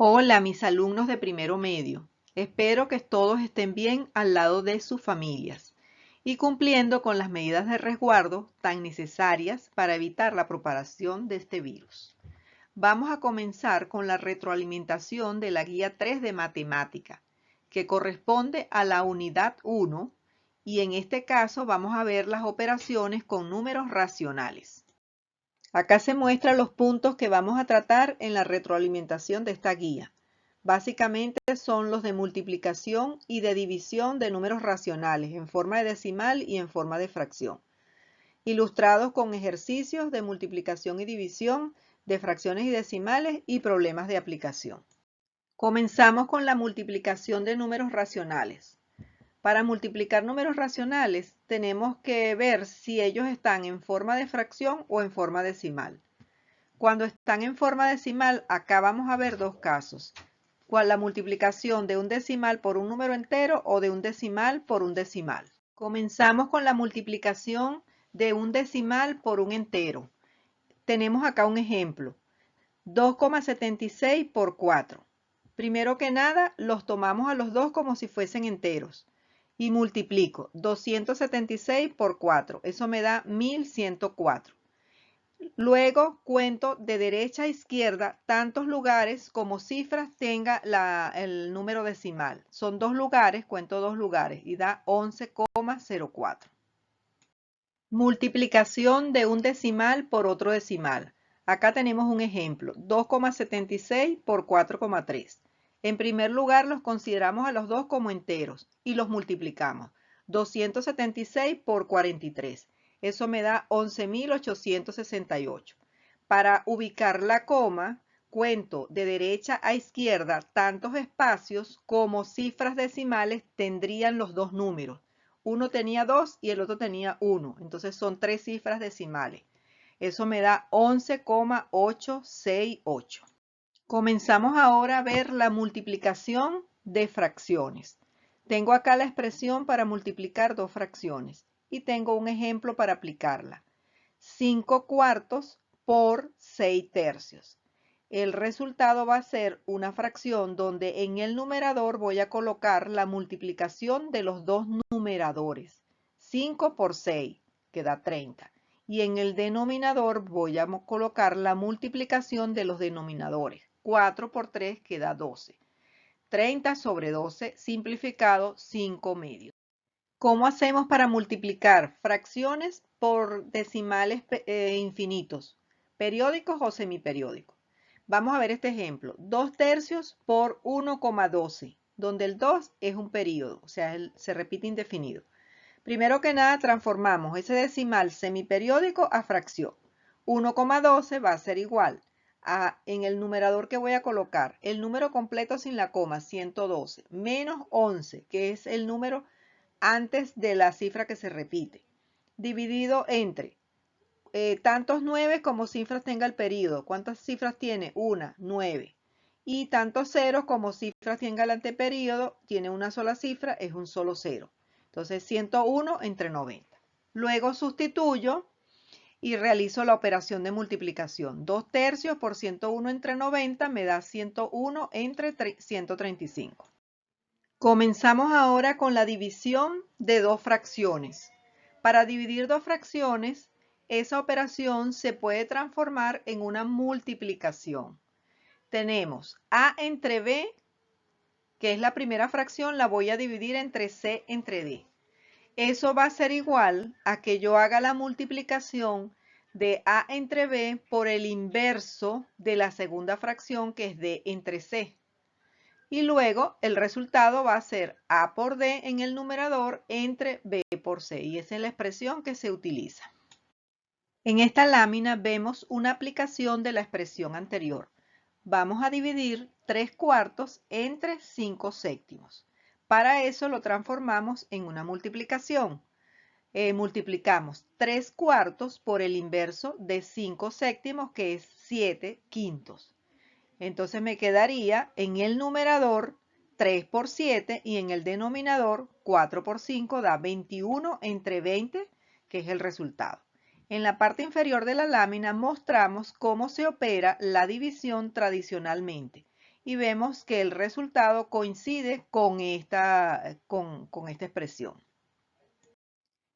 Hola, mis alumnos de primero medio. Espero que todos estén bien al lado de sus familias y cumpliendo con las medidas de resguardo tan necesarias para evitar la propagación de este virus. Vamos a comenzar con la retroalimentación de la guía 3 de matemática, que corresponde a la unidad 1, y en este caso vamos a ver las operaciones con números racionales. Acá se muestran los puntos que vamos a tratar en la retroalimentación de esta guía. Básicamente son los de multiplicación y de división de números racionales en forma de decimal y en forma de fracción, ilustrados con ejercicios de multiplicación y división de fracciones y decimales y problemas de aplicación. Comenzamos con la multiplicación de números racionales. Para multiplicar números racionales tenemos que ver si ellos están en forma de fracción o en forma decimal. Cuando están en forma decimal, acá vamos a ver dos casos. La multiplicación de un decimal por un número entero o de un decimal por un decimal. Comenzamos con la multiplicación de un decimal por un entero. Tenemos acá un ejemplo. 2,76 por 4. Primero que nada, los tomamos a los dos como si fuesen enteros. Y multiplico 276 por 4. Eso me da 1104. Luego cuento de derecha a izquierda tantos lugares como cifras tenga el número decimal. Son dos lugares, cuento dos lugares y da 11,04. Multiplicación de un decimal por otro decimal. Acá tenemos un ejemplo, 2,76 por 4,3. En primer lugar los consideramos a los dos como enteros y los multiplicamos. 276 por 43. Eso me da 11.868. Para ubicar la coma, cuento de derecha a izquierda tantos espacios como cifras decimales tendrían los dos números. Uno tenía 2 y el otro tenía 1. Entonces son tres cifras decimales. Eso me da 11,868. Comenzamos ahora a ver la multiplicación de fracciones. Tengo acá la expresión para multiplicar dos fracciones y tengo un ejemplo para aplicarla. 5 cuartos por 6 tercios. El resultado va a ser una fracción donde en el numerador voy a colocar la multiplicación de los dos numeradores. 5 por 6, que da 30. Y en el denominador voy a colocar la multiplicación de los denominadores. 4 por 3, que da 12. 30 sobre 12, simplificado 5 medios. ¿Cómo hacemos para multiplicar fracciones por decimales infinitos, periódicos o semiperiódicos? Vamos a ver este ejemplo. 2 tercios por 1,12, donde el 2 es un período, o sea, se repite indefinido. Primero que nada, transformamos ese decimal semiperiódico a fracción. 1,12 va a ser igual a, en el numerador que voy a colocar, el número completo sin la coma, 112, menos 11, que es el número antes de la cifra que se repite, dividido entre tantos 9 como cifras tenga el periodo. ¿Cuántas cifras tiene? Una, 9. Y tantos ceros como cifras tenga el anteperíodo, tiene una sola cifra, es un solo cero. Entonces 101 entre 90. Luego sustituyo y realizo la operación de multiplicación. 2 tercios por 101 entre 90 me da 101 entre 135. Comenzamos ahora con la división de dos fracciones. Para dividir dos fracciones, esa operación se puede transformar en una multiplicación. Tenemos A entre B, que es la primera fracción, la voy a dividir entre C entre D. Eso va a ser igual a que yo haga la multiplicación de A entre B por el inverso de la segunda fracción, que es D entre C. Y luego el resultado va a ser A por D en el numerador entre B por C. Y esa es la expresión que se utiliza. En esta lámina vemos una aplicación de la expresión anterior. Vamos a dividir 3 cuartos entre 5 séptimos. Para eso lo transformamos en una multiplicación. Multiplicamos 3 cuartos por el inverso de 5 séptimos, que es 7 quintos. Entonces me quedaría en el numerador 3 por 7 y en el denominador 4 por 5 da 21 entre 20, que es el resultado. En la parte inferior de la lámina mostramos cómo se opera la división tradicionalmente y vemos que el resultado coincide con esta expresión.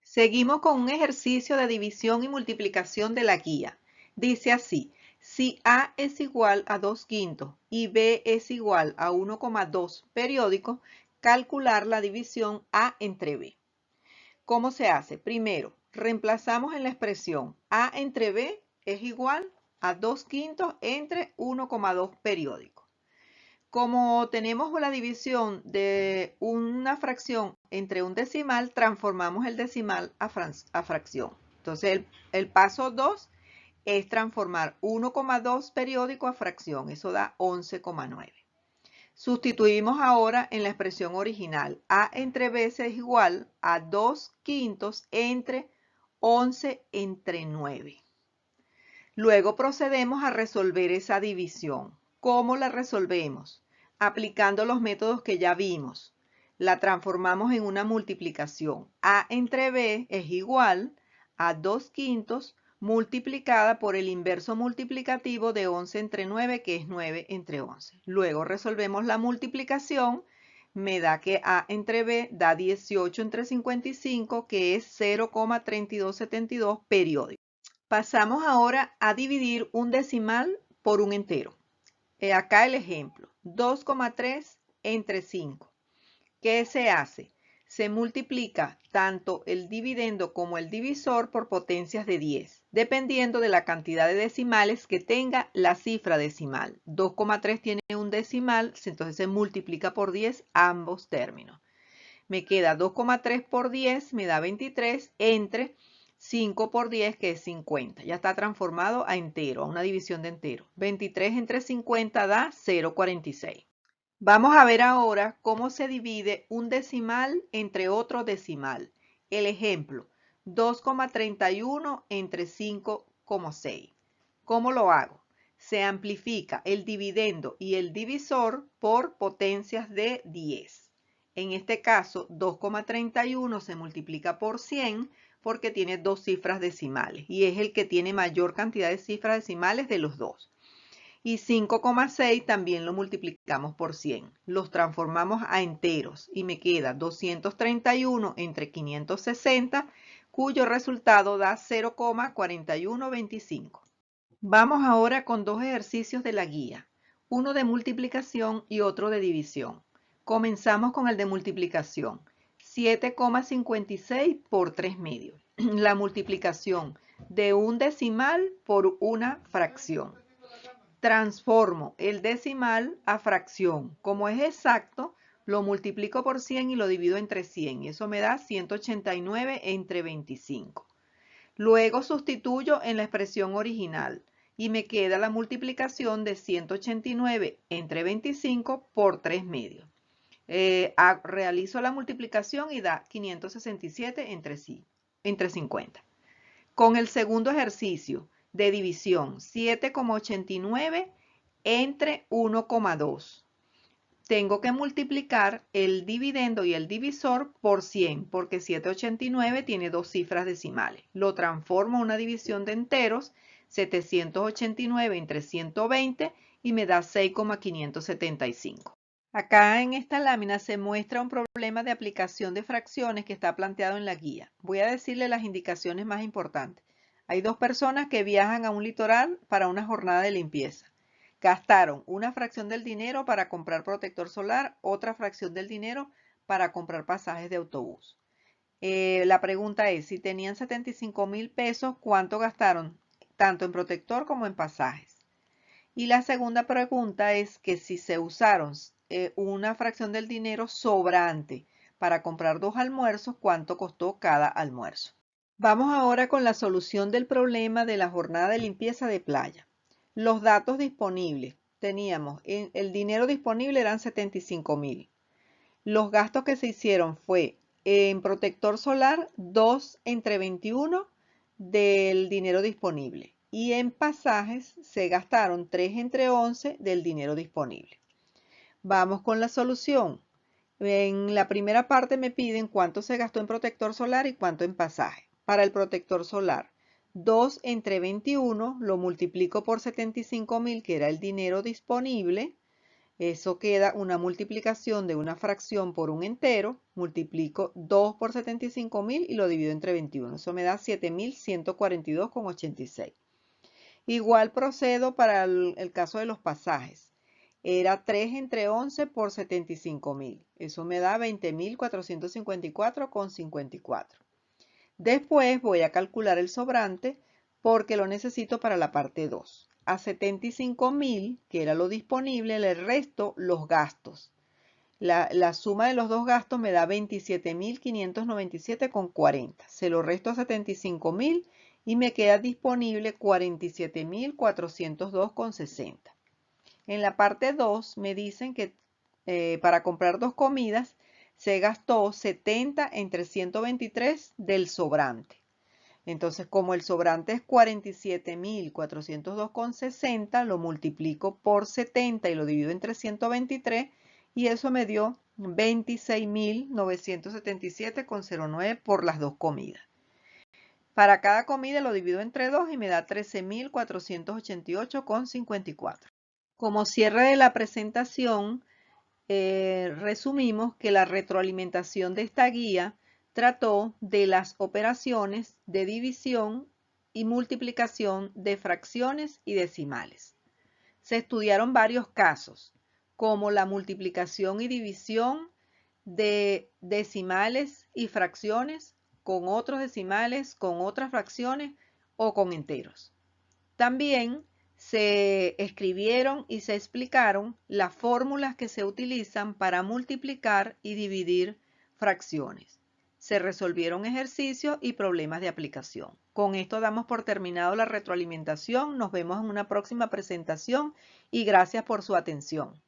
Seguimos con un ejercicio de división y multiplicación de la guía. Dice así: si A es igual a 2/5 y B es igual a 1,2 periódico, calcular la división A entre B. ¿Cómo se hace? Primero, reemplazamos en la expresión A entre B es igual a 2/5 entre 1,2 periódico. Como tenemos la división de una fracción entre un decimal, transformamos el decimal a fracción. Entonces, el paso 2 es transformar 1,2 periódico a fracción. Eso da 11,9. Sustituimos ahora en la expresión original. A entre B es igual a 2/5 entre 11 entre 9. Luego procedemos a resolver esa división. ¿Cómo la resolvemos? Aplicando los métodos que ya vimos. La transformamos en una multiplicación. A entre B es igual a 2/5 multiplicada por el inverso multiplicativo de 11 entre 9, que es 9 entre 11. Luego resolvemos la multiplicación. Me da que A entre B da 18 entre 55, que es 0,3272 periódico. Pasamos ahora a dividir un decimal por un entero. Acá el ejemplo, 2,3 entre 5. ¿Qué se hace? Se multiplica tanto el dividendo como el divisor por potencias de 10, dependiendo de la cantidad de decimales que tenga la cifra decimal. 2,3 tiene un decimal, entonces se multiplica por 10 ambos términos. Me queda 2,3 por 10, me da 23, entre 5 por 10, que es 50. Ya está transformado a entero, a una división de entero. 23 entre 50 da 0,46. Vamos a ver ahora cómo se divide un decimal entre otro decimal. El ejemplo, 2,31 entre 5,6. ¿Cómo lo hago? Se amplifica el dividendo y el divisor por potencias de 10. En este caso, 2,31 se multiplica por 100 porque tiene dos cifras decimales y es el que tiene mayor cantidad de cifras decimales de los dos. Y 5,6 también lo multiplicamos por 100. Los transformamos a enteros y me queda 231 entre 560, cuyo resultado da 0,4125. Vamos ahora con dos ejercicios de la guía, uno de multiplicación y otro de división. Comenzamos con el de multiplicación. 7,56 por 3 medios. La multiplicación de un decimal por una fracción. Transformo el decimal a fracción. Como es exacto, lo multiplico por 100 y lo divido entre 100. Y eso me da 189 entre 25. Luego sustituyo en la expresión original y me queda la multiplicación de 189 entre 25 por 3 medios. Realizo la multiplicación y da 567 entre 50. Con el segundo ejercicio de división, 7,89 entre 1,2. Tengo que multiplicar el dividendo y el divisor por 100, porque 789 tiene dos cifras decimales. Lo transformo a una división de enteros, 789 entre 120, y me da 6,575. Acá en esta lámina se muestra un problema de aplicación de fracciones que está planteado en la guía. Voy a decirle las indicaciones más importantes. Hay dos personas que viajan a un litoral para una jornada de limpieza. Gastaron una fracción del dinero para comprar protector solar, otra fracción del dinero para comprar pasajes de autobús. La pregunta es, si tenían 75,000 pesos, ¿cuánto gastaron tanto en protector como en pasajes? Y la segunda pregunta es que si se usaron una fracción del dinero sobrante para comprar 2 almuerzos, ¿cuánto costó cada almuerzo? Vamos ahora con la solución del problema de la jornada de limpieza de playa. Los datos disponibles. Teníamos, el dinero disponible eran 75,000. Los gastos que se hicieron fue en protector solar 2 entre 21 del dinero disponible. Y en pasajes se gastaron 3 entre 11 del dinero disponible. Vamos con la solución. En la primera parte me piden cuánto se gastó en protector solar y cuánto en pasaje. Para el protector solar, 2 entre 21 lo multiplico por 75,000, que era el dinero disponible, Eso queda una multiplicación de una fracción por un entero. Multiplico 2 por 75.000 y lo divido entre 21. Eso me da 7.142,86. Igual procedo para el caso de los pasajes. Era 3 entre 11 por 75.000. Eso me da 20.454,54. Después voy a calcular el sobrante porque lo necesito para la parte 2. A 75.000, que era lo disponible, le resto los gastos. La suma de los dos gastos me da 27.597,40. Se lo resto a 75.000 y me queda disponible 47.402,60. En la parte 2 me dicen que para comprar 2 comidas se gastó 70 entre 123 del sobrante. Entonces, como el sobrante es 47.402,60, lo multiplico por 70 y lo divido entre 123 y eso me dio 26.977,09 por las 2 comidas. Para cada comida lo divido entre 2 y me da 13.488,54. Como cierre de la presentación, resumimos que la retroalimentación de esta guía trató de las operaciones de división y multiplicación de fracciones y decimales. Se estudiaron varios casos, como la multiplicación y división de decimales y fracciones con otros decimales, con otras fracciones o con enteros. También se escribieron y se explicaron las fórmulas que se utilizan para multiplicar y dividir fracciones. Se resolvieron ejercicios y problemas de aplicación. Con esto damos por terminado la retroalimentación. Nos vemos en una próxima presentación y gracias por su atención.